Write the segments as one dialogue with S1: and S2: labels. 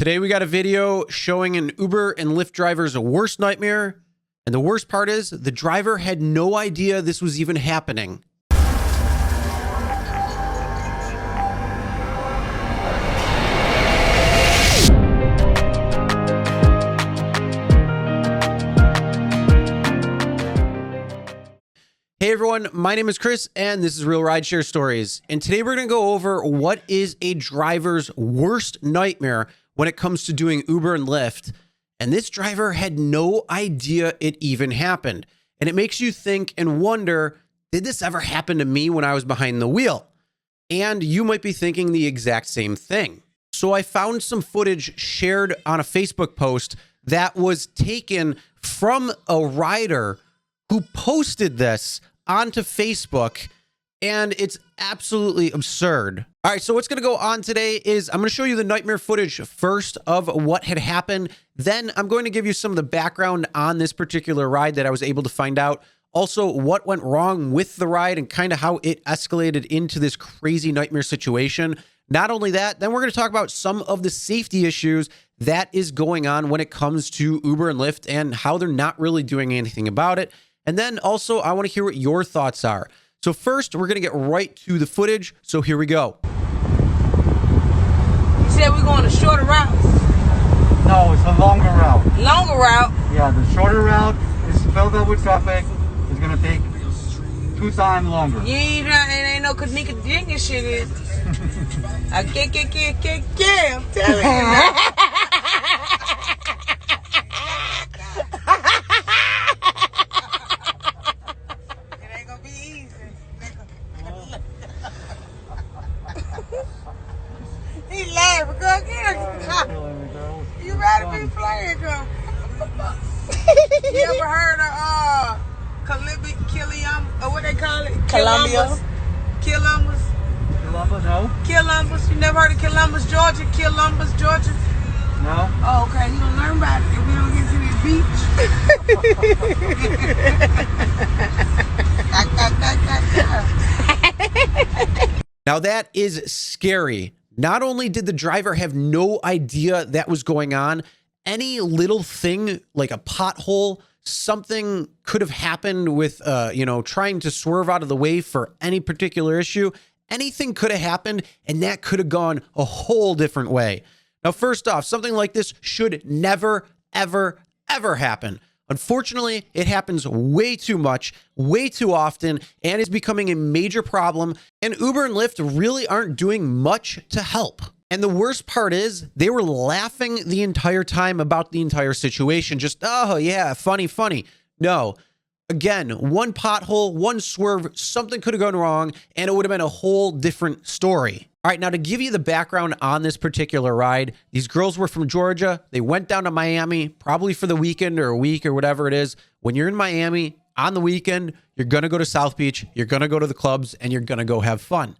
S1: Today we got a video showing an Uber and Lyft driver's worst nightmare. And the worst part is the driver had no idea this was even happening. Hey everyone, my name is Chris and this is Real Rideshare Stories. And today we're going to go over what is a driver's worst nightmare when it comes to doing Uber and Lyft. And this driver had no idea it even happened. And it makes you think and wonder, did this ever happen to me when I was behind the wheel? And you might be thinking the exact same thing. So I found some footage shared on a Facebook post that was taken from a rider who posted this onto Facebook, and it's absolutely absurd. All right, so what's gonna go on today is I'm gonna show you the nightmare footage first of what had happened. Then I'm going to give you some of the background on this particular ride that I was able to find out. Also, what went wrong with the ride and kind of how it escalated into this crazy nightmare situation. Not only that, then we're gonna talk about some of the safety issues that is going on when it comes to Uber and Lyft and how they're not really doing anything about it. And then also, I want to hear what your thoughts are. So first, we're going to get right to the footage. So here we go.
S2: You said we're going a shorter route?
S3: No, it's a longer route.
S2: Longer route?
S3: Yeah, the shorter route is filled up with traffic. It's going to take 2 times longer.
S2: You ain't no Kanika Dinga shit is. I can't, I'm telling you. He laughing, girl. Get her. You ready to be playing, girl? You ever heard of what they call it?
S4: Columbia.
S2: Columbus.
S3: Columbus, no?
S2: Columbus. You never heard of Columbus, Georgia? Columbus, Georgia?
S3: No.
S2: Oh, okay. You gonna learn about it if we don't get to this beach.
S1: Now that is scary. Not only did the driver have no idea that was going on, any little thing like a pothole, something could have happened with, trying to swerve out of the way for any particular issue. Anything could have happened and that could have gone a whole different way. Now, first off, something like this should never, ever, ever happen. Unfortunately, it happens way too much, way too often, and is becoming a major problem. And Uber and Lyft really aren't doing much to help. And the worst part is they were laughing the entire time about the entire situation. Just, oh yeah, funny. No. Again, one pothole, one swerve, something could have gone wrong, and it would have been a whole different story. All right, now to give you the background on this particular ride, these girls were from Georgia. They went down to Miami, probably for the weekend or a week or whatever it is. When you're in Miami on the weekend, you're going to go to South Beach, you're going to go to the clubs, and you're going to go have fun.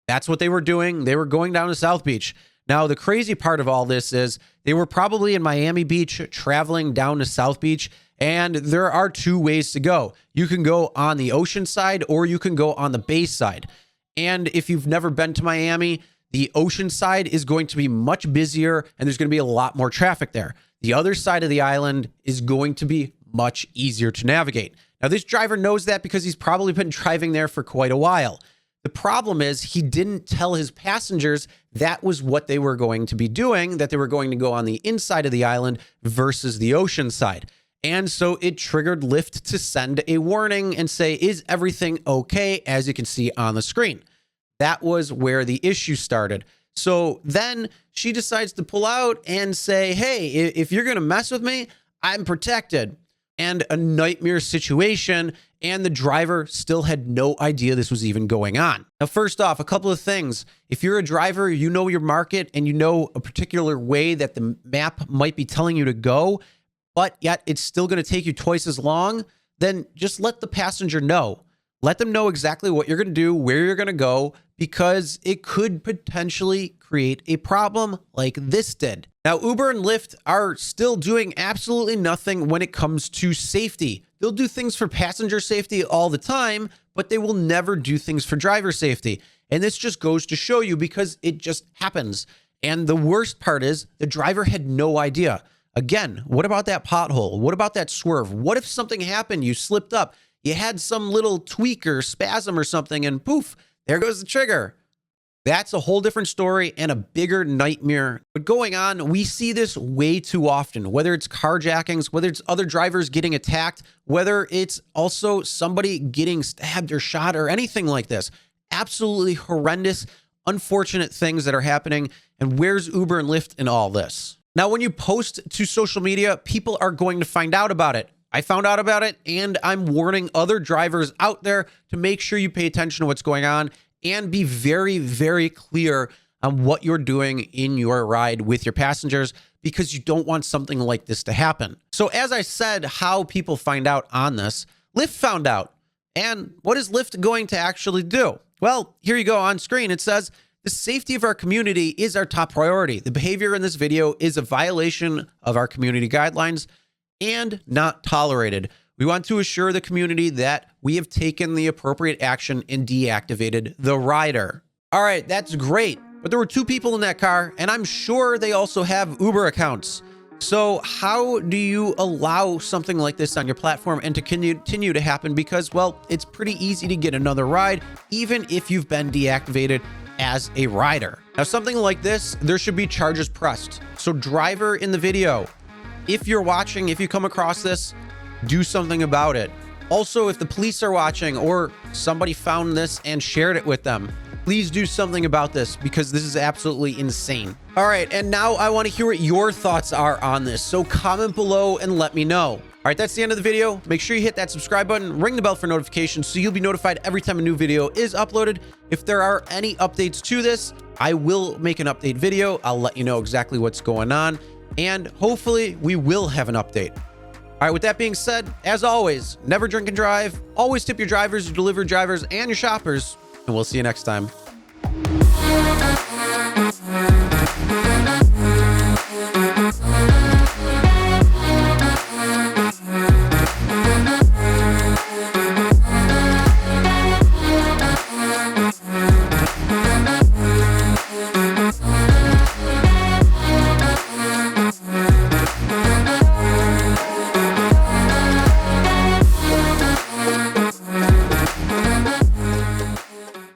S1: That's what they were doing. They were going down to South Beach. Now, the crazy part of all this is they were probably in Miami Beach traveling down to South Beach, and there are 2 ways to go. You can go on the ocean side or you can go on the bay side. And if you've never been to Miami, the ocean side is going to be much busier and there's going to be a lot more traffic there. The other side of the island is going to be much easier to navigate. Now, this driver knows that because he's probably been driving there for quite a while. The problem is he didn't tell his passengers that was what they were going to be doing, that they were going to go on the inside of the island versus the ocean side. And so it triggered Lyft to send a warning and say, is everything okay? As you can see on the screen. That was where the issue started. So then she decides to pull out and say, hey, if you're going to mess with me, I'm protected. And a nightmare situation. And the driver still had no idea this was even going on. Now, first off, a couple of things. If you're a driver, you know your market and you know a particular way that the map might be telling you to go, but yet it's still going to take you twice as long, then just let the passenger know. Let them know exactly what you're going to do, where you're going to go, because it could potentially create a problem like this did. Now, Uber and Lyft are still doing absolutely nothing when it comes to safety. They'll do things for passenger safety all the time, but they will never do things for driver safety. And this just goes to show you because it just happens. And the worst part is the driver had no idea. Again, what about that pothole? What about that swerve? What if something happened? You slipped up, you had some little tweak or spasm or something, and poof, there goes the trigger. That's a whole different story and a bigger nightmare. But going on, we see this way too often, whether it's carjackings, whether it's other drivers getting attacked, whether it's also somebody getting stabbed or shot or anything like this. Absolutely horrendous, unfortunate things that are happening. And where's Uber and Lyft in all this? Now, when you post to social media, people are going to find out about it. I found out about it, and I'm warning other drivers out there to make sure you pay attention to what's going on and be very, very clear on what you're doing in your ride with your passengers, because you don't want something like this to happen. So as I said, how people find out on this, Lyft found out. And what is Lyft going to actually do? Well, here you go on screen. It says, the safety of our community is our top priority. The behavior in this video is a violation of our community guidelines and not tolerated. We want to assure the community that we have taken the appropriate action and deactivated the rider. All right, that's great. But there were 2 people in that car, and I'm sure they also have Uber accounts. So how do you allow something like this on your platform and to continue to happen? Because, well, it's pretty easy to get another ride, even if you've been deactivated as a rider. Now, something like this, there should be charges pressed. So driver in the video, if you're watching, if you come across this, do something about it. Also, if the police are watching or somebody found this and shared it with them, please do something about this, because this is absolutely insane. All right, and now I want to hear what your thoughts are on this. So comment below and let me know. All right, that's the end of the video. Make sure you hit that subscribe button, ring the bell for notifications so you'll be notified every time a new video is uploaded. If there are any updates to this, I will make an update video. I'll let you know exactly what's going on, and hopefully we will have an update. All right, with that being said, as always, never drink and drive. Always tip your drivers, your delivery drivers, and your shoppers. And we'll see you next time.